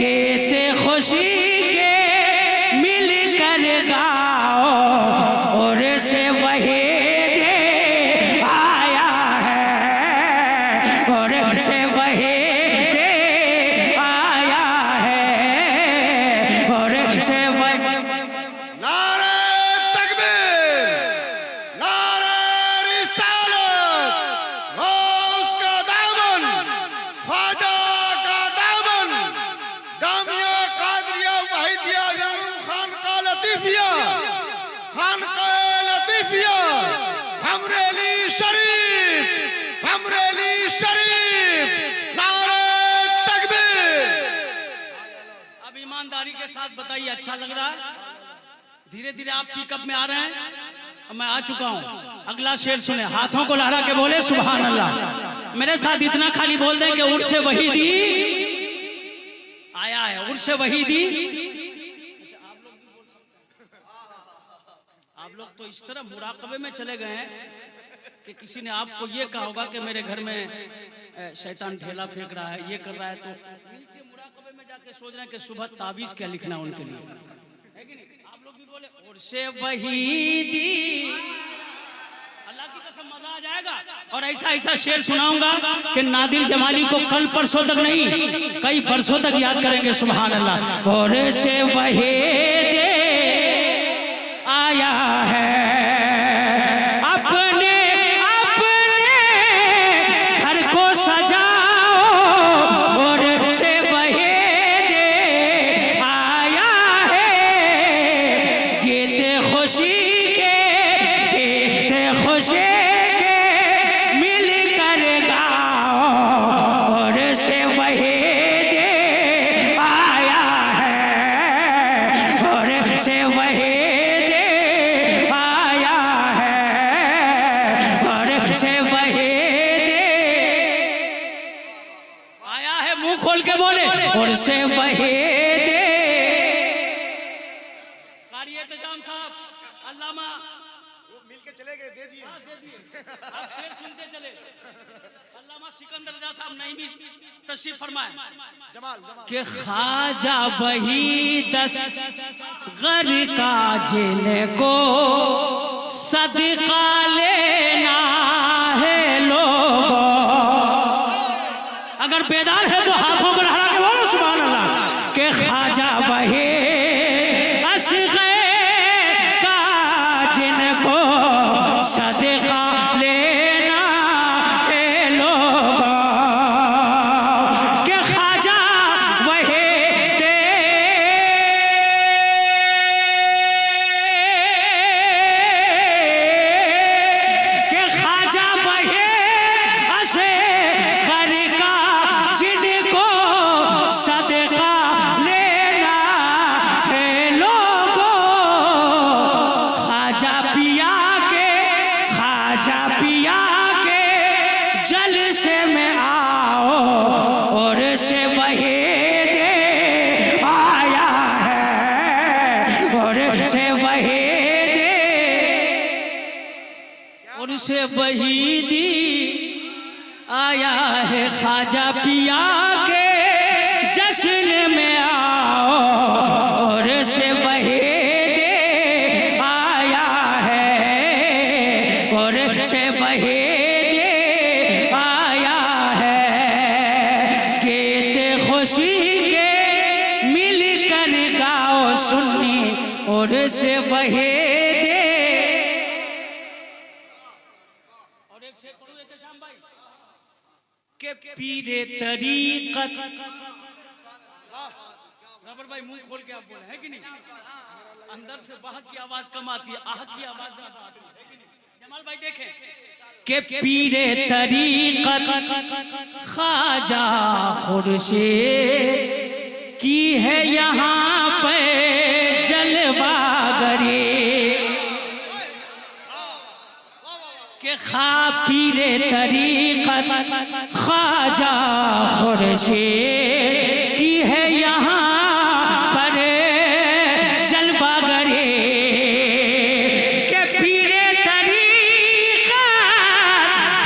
गीत खुशी के मिल कर गाओ और से वही दे आया है और से वही दे आया है और से वही। नारे तकबीर, नारे रिसालत, गौस का दामन, ख्वाजा का दामन, जामिया कादरिया वहीदिया खानका लतीफिया, हमरेली शरीफ, नारे तकबीर। अब ईमानदारी के साथ बताइए, अच्छा लग रहा है? धीरे धीरे आप पिकअप में आ रहे हैं, अब मैं आ चुका हूं। अगला शेर सुने, हाथों को लहरा के बोले सुभान अल्लाह। मेरे साथ इतना खाली बोल दें कि उर्स वहीदी आया है, उर्स वहीदी। आप लोग तो इस तरह मुराकबे में चले गए हैं कि किसी ने आपको ये कहा होगा कि मेरे घर में शैतान ढेला फेंक रहा है, ये कर रहा है, तो नीचे मुराकबे में जाके सोच रहे हैं कि सुबह ताबीज क्या लिखना उनके लिए, है कि नहीं? आप लोग भी बोले उर्से वहीदी, अल्लाह की कसम मजा आ जाएगा। और ऐसा ऐसा शेर सुनाऊंगा कि नादिर जमाली को कल परसों तक नहीं, कई परसों तक याद करेंगे। सुभान अल्लाह। उर्से वहीदी आया है, अपने अपने घर को सजाओ और से वहीदी आया है, गीत खुशी के मिल कर गाओ और से वहीदी आया है और से वहीदी खोल के बोले और से वही दे। कारी इंतजाम साहब, अल्लामा वो मिल के चले गए, दे दिए। आप शेर सुनते चले। अल्लामा सिकंदर रजा साहब नहीं भी तशरीफ फरमाए। जमाल के ख्वाजा वही 10 गर का जिनको सदका लेना है लोगों। अगर बेदार है तो हाथों को लहरा के बोलो सुभान अल्लाह। के ख्वाजा वही असग़र का जिनको सदका लेना है लोगों। के ख्वाजा वही दे, के ख्वाजा वही असग़र का जिनको सदका लेना है लोगों। ख्वाजा पिया के जलसे में आओ और से वही दे आया है और से वही दे और से वही दी आया है। ख्वाजा पिया के जश्न में आओ और से वही दे आया है और से वही दे आया है। गीत खुशी के मिल कर गाओ सुन्नी और से वही दे। और एक शेर पढ़ो एहतशाम भाई के पीरे तरीक़त। रबर भाई मुंह खोल के आप बोले, है कि नहीं? अंदर से बाहर की आवाज कम आती है, आह की आवाज ज्यादा आती है, कि नहीं? जमाल भाई देखें के पीरे तरीक़त ख्वाजा खुर्शीद की है यहाँ पे जलवागरी। के पीरे तरीक़त ख्वाजा खुर्शीद की है यहाँ पर जलवागरी। के पीरे तरीक़त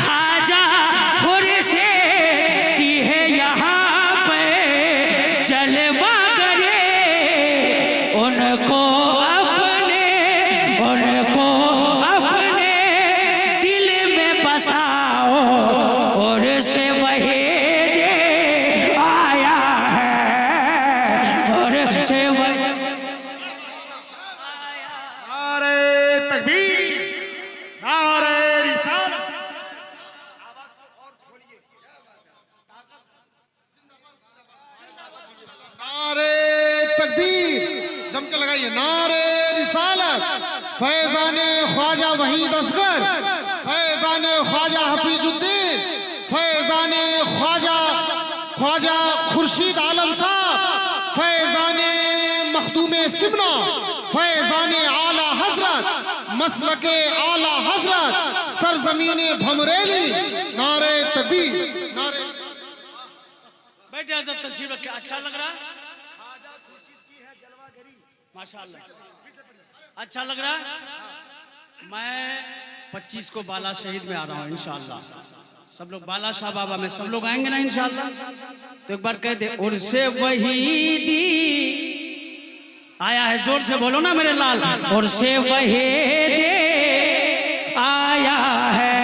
ख्वाजा खुर्शीद की है यहाँ पे जलवा छे नारे तकबीर, नारे रिसालत। नारे तकबीर, जम के लगाइए। नारे रिसालत, फैजान ख्वाजा वहीद असगर, फैजान ख्वाजा हफीजुद्दीन, फैजान ख्वाजा खुर्शीद आलम साहब, फैजान मखदूम सिमना, फैजान आला हजरत, मसलके आला हजरत, सरजमीन भमरेली। नारे तकबीर, नारे। बैठे हजरत तशरीफ रखे। अच्छा लग रहा है माशाअल्लाह, अच्छा लग रहा है। मैं 25 को बाला शहीद में आ रहा हूँ इंशाअल्लाह। सब लोग बाला शाह बाबा में सब लोग आएंगे ना इंशाअल्लाह। तो एक बार कह दे उर्से वहीदी आया है, जोर से बोलो ना मेरे लाल। उर्से वहीदी आया है,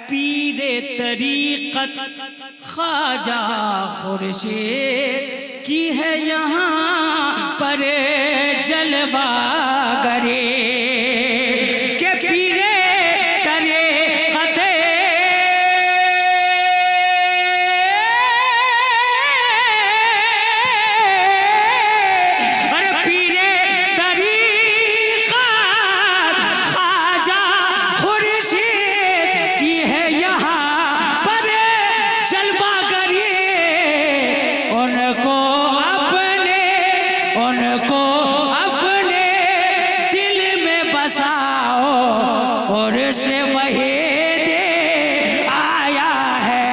पीरे तरीक़त ख्वाजा खुर्शीद की है यहाँ पर जलवा करे के पीरे तरीक़त। अरे पीरे तरीक़त ख्वाजा खुर्शीद की है यहाँ पर जलवा करे। उनको अपने दिल में बसाओ और से वहीद आया है,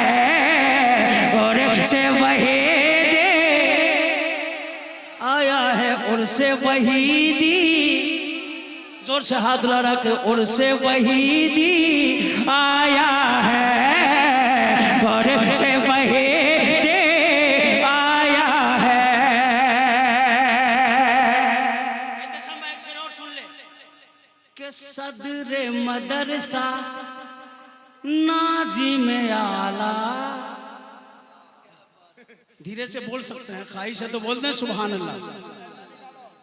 और से वहीद आया है, और से वहीदी। जोर से हाथ ला रहा के और से वहीदी आया है, और से वहीद आया है। के सदरे मदरसा नाज़िम आला। धीरे से बोल सकते हैं, ख्वाहिश है तो बोलते हैं सुभान अल्लाह।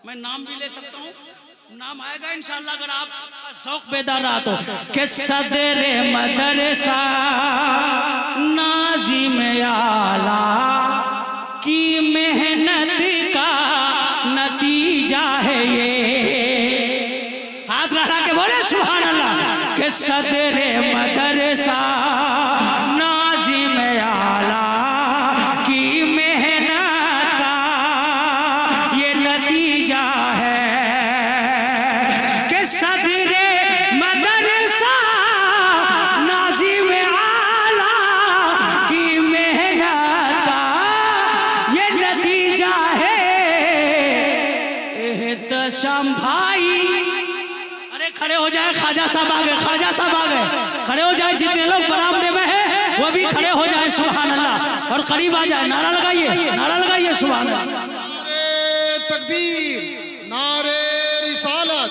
मैं नाम भी ले सकता हूँ, नाम आएगा इंशाअल्लाह अगर आपका शौक बेदार रहा तो। के सदरे मदरसा नाज़िम आला की मेहनत का नतीजा है ये। हाथ लगा के बोले सुभान अल्लाह। के सदरे मदरसा नाज़िम आला की मेहनत का ये नतीजा है। के सदरे मदरसा नाज़िम आला की मेहनत का ये नतीजा है। एहतशाम भाई, खड़े हो जाए, ख्वाजा साहब आ गए, ख्वाजा साहब आ गए। खड़े हो जाए, जितने लोग बरामदे में हैं वो भी खड़े हो जाए सुभान अल्लाह, और करीब आ जाए। नारा लगाइए, नारा लगाइए सुभान अल्लाह। नारे तकबीर, नारे रिसालत।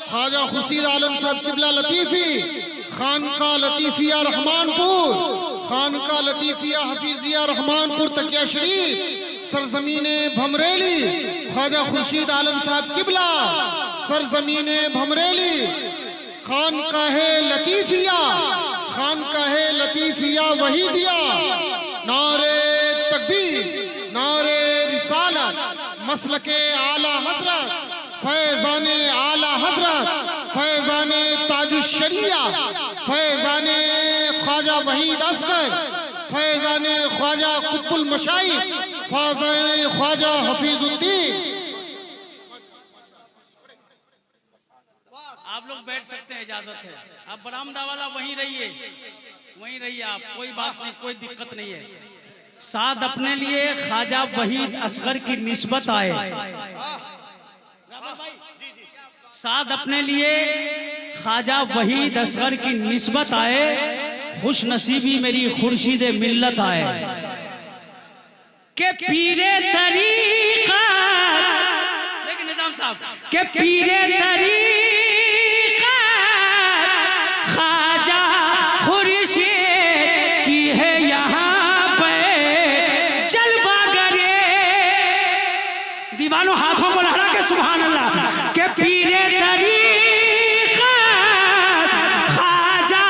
ख्वाजा खुर्शीद आलम साहब किबला लतीफी, खानका लतीफिया रहमानपुर, खानका लतीफिया हफीजिया रहमानपुर तकिया शरीफ, सरजमीन भमरेली। ख्वाजा खुर्शीद आलम साहब किबला, सरजमीन भमरेली, खानकाहे लतीफिया, खानकाहे लतीफिया वहीदिया। नारे तकबीर, नारे रिसालत, मसलके आला हजरत, फैजान आला हजरत, फैजान ताजुश्शरिया, फैजान ख्वाजा वहीद असगर, फैजान ख्वाजा कुतुल मशाइख, फैजान ख्वाजा हफीजुद्दीन। आप लोग बैठ सकते हैं, इजाजत है। आप बरामदा वाला वहीं रहिए, वहीं रहिए आप, कोई बात नहीं, कोई दिक्कत नहीं है। साथ अपने लिए ख्वाजा वहीद असगर की निस्बत आए, साथ अपने लिए ख्वाजा वहीद असगर की निस्बत आए, खुश नसीबी मेरी खुर्शीद मिल्लत आए। के पीरे तरीक़ा, लेकिन निजाम साहब के पीरे तरीक़ा ख्वाजा खुर्शीद की है यहाँ पे जलवा करे। दीवानों हाथों को लहरा के सुभान अल्लाह के पीरे तरीक़ा ख्वाजा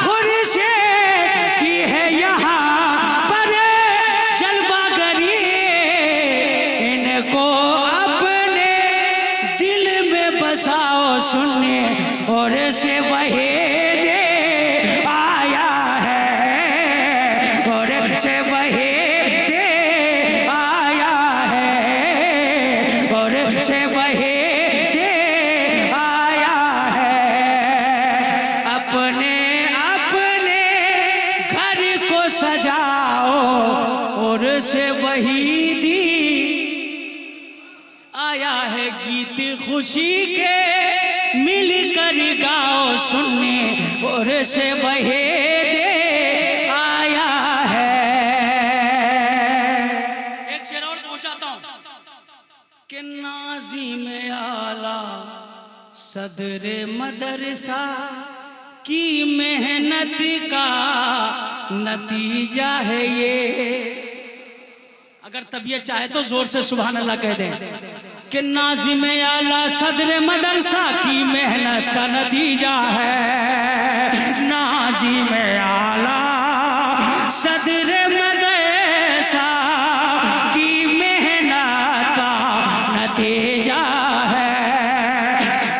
खुर्शीद की है यहाँ पर जलवागरी, इनको अपने दिल में बसाओ सुनने और से वही दे आया है, और से वही से वही दे आया है। अपने अपने घर को सजाओ और से वही दी आया है। गीत खुशी के मिलकर गाओ सुनने और से वही दे आया है। एक शेर और पहुंचाता हूं कि नाज़िम आला सदरे मदरसा की मेहनत का नतीजा है ये। अगर तबीयत चाहे तो जोर से सुभान अल्लाह कह दें कि नाज़िम आला सदरे मदरसा की मेहनत का नतीजा है। नाज़िम आला सदरे मदरसा की मेहनत का नतीजा है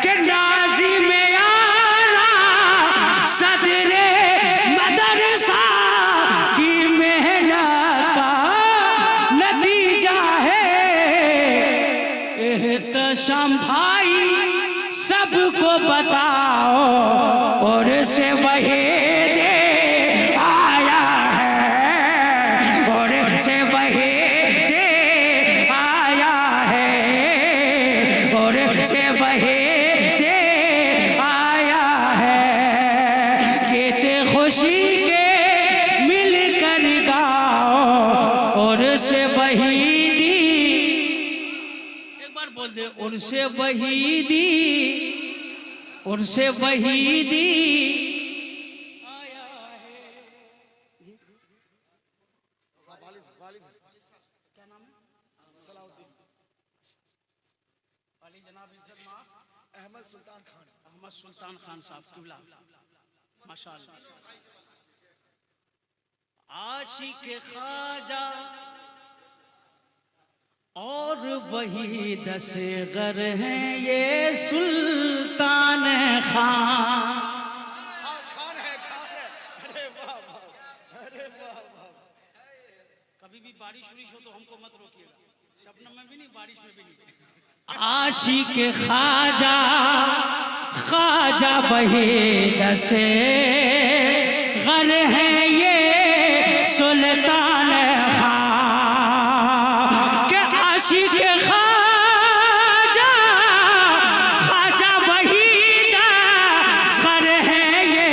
कि नाज़िम आला सदरे मदरसा की मेहनत का नतीजा है। एहतशाम भाई सबको बताओ और से वही दे आया है, और से वही से वही दे आया है। गीत खुशी के मिलकर गाओ और से वही दी। एक बार बोल दे और से वही दी, और से वही दी आया है। क्या नाम है? अली जनाब इज्जत मां अहमद सुल्तान खान साहब किबला माशाअल्लाह। आशिक ख्वाजा और वही दसगर हैं ये सुल्तान खान। कभी भी बारिश हो तो हमको मत रोकिएगा, शबनम में भी नहीं, बारिश में भी नहीं। आशिक ख्वाजा ख्वाजा वही दसे गर है ये सुल्तान खान के। आशिक ख्वाजा ख्वाजा वही दसगर है ये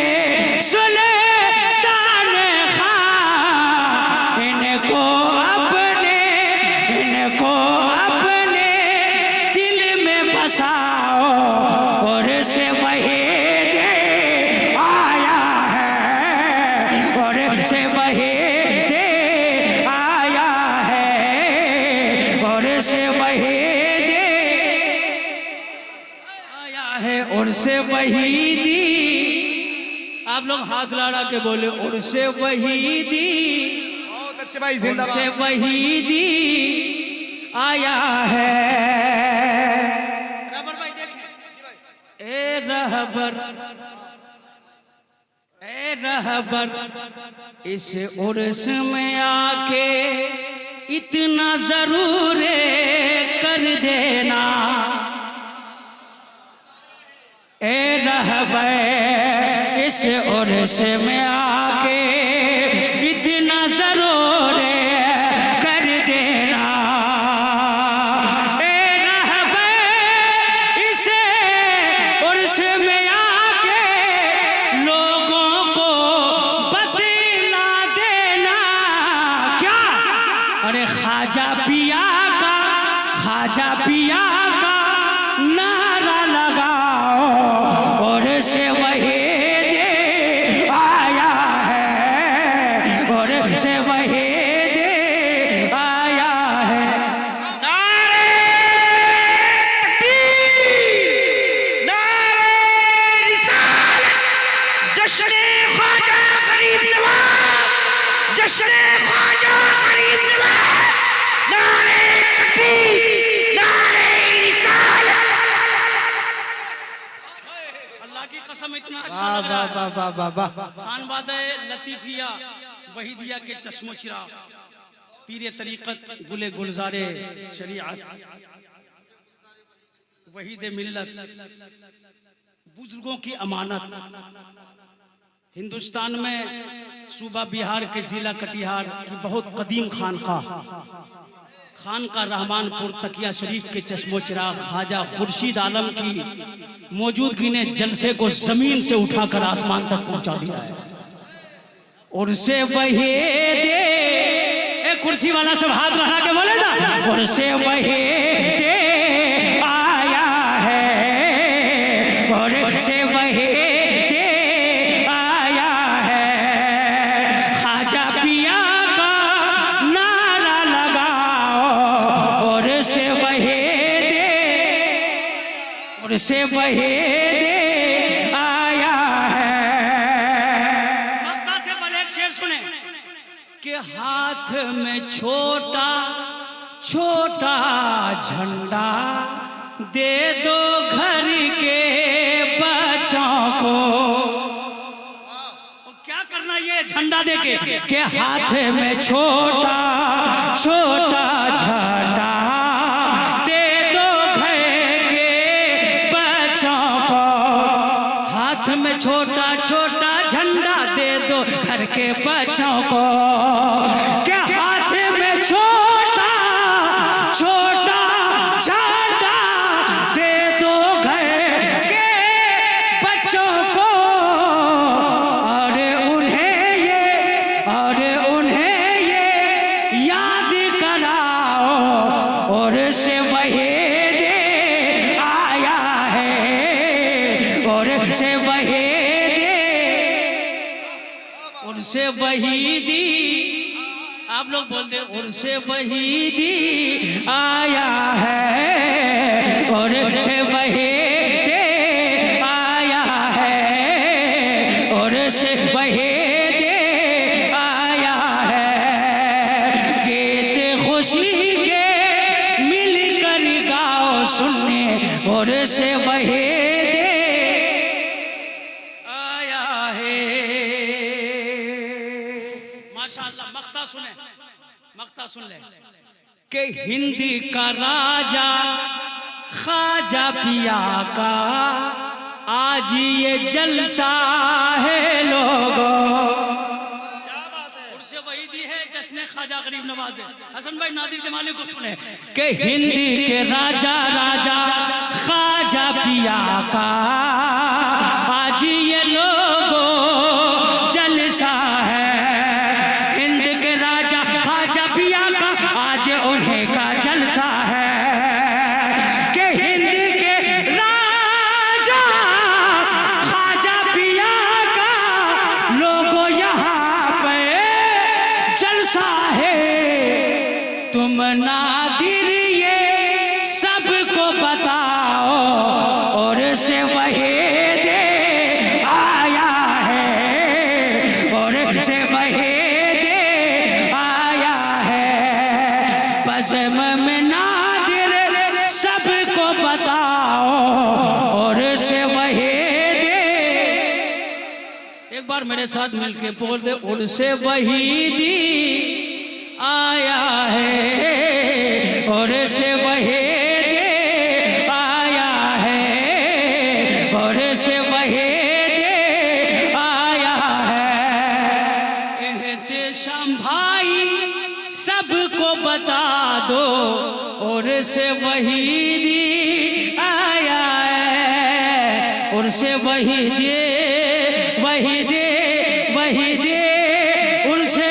सुल्तान खान। इनको और से वही दे आया है, और से वही दे आया है, और से वही दे आया है, और से वही दी। आप लोग हाथ लड़ा के बोले और से वही दी, बहुत अच्छे भाई, और से वही दी आया है। ए रहबर इस उर्स में आके इतना जरूर कर देना। ए रहबर इस उर्स में आके इतना जरूर कर देना। अरे ख्वाजा पिया का नारा लगाओ और से वही दे आया है, और से वही दे आया है। नारे मौसम इतना अच्छा वाह लग रहा वाह है। वाह वाह वाह वाह। खानबादे लतीफिया वहीदिया के चश्मो चिराग, पीरे तरीक़त गुले गुलजारे शरीअत, वहीदे मिल्लत, बुजुर्गों की अमानत। हिंदुस्तान में सूबा बिहार के जिला कटिहार की बहुत कदीम खानका रहमानपुर तकिया शरीफ के चश्मो चिराग ख्वाजा खुर्शीद आलम की मौजूदगी ने जलसे को जमीन से उठाकर आसमान तक पहुंचा दिया है। और से वही दे, एक कुर्सी वाला सब हाथ लगा के बोले ना, और से वही दे आया है, और से वही दे आया है, ख्वाजा पिया का नारा लगाओ, और से वही दे, और से वही दे आया है। सुने के हाथ में छोटा छोटा झंडा दे दो घर के बच्चों को। क्या करना ये झंडा देके के हाथ में छोटा छोटा झंडा दे दो घर के बच्चों को। हाथ में छोटा छोटा झंडा दे दो घर के बच्चों को। क्या हाथ में छोटा छोटा झंडा दे दो घर के बच्चों को। और उन्हें ये याद कराओ, और से वही दे आया है, और से वही उनसे वहीदी, आप लोग बोलते उनसे वहीदी आया है, और से वहीदे आया है, और से वहीदे आया है। गीत खुशी के मिलकर गाओ सुनने, और से वहीदे आया है। माशाअल्लाह, मक्ता सुन ले कि हिंदी का राजा ख्वाजा पिया का आज ये जलसा है लोगों। उर्से वहीदी है, जश्न ख्वाजा गरीब नवाज है। हसन भाई नादिर जमाली को सुने कि हिंदी के राजा ख्वाजा पिया का आज ये लोगों जलसा है। उन्हें का जलसा है कि हिंद के राजा ख्वाजा पिया का लोगों यहाँ पे जलसा है। तुम नादिर ये सबको बताओ, और से वही दे आया है, और से वही में नादिर सबको बताओ, और से वही दे। एक बार मेरे साथ मिलके बोल दे, और से वहीदी आया है, और से वही दे आया है, और से वही दे आया है। एहतेशाम भाई सबको बता दो, और से वहीदी आया है, और से वहीदी वहीदी वहीदी, और से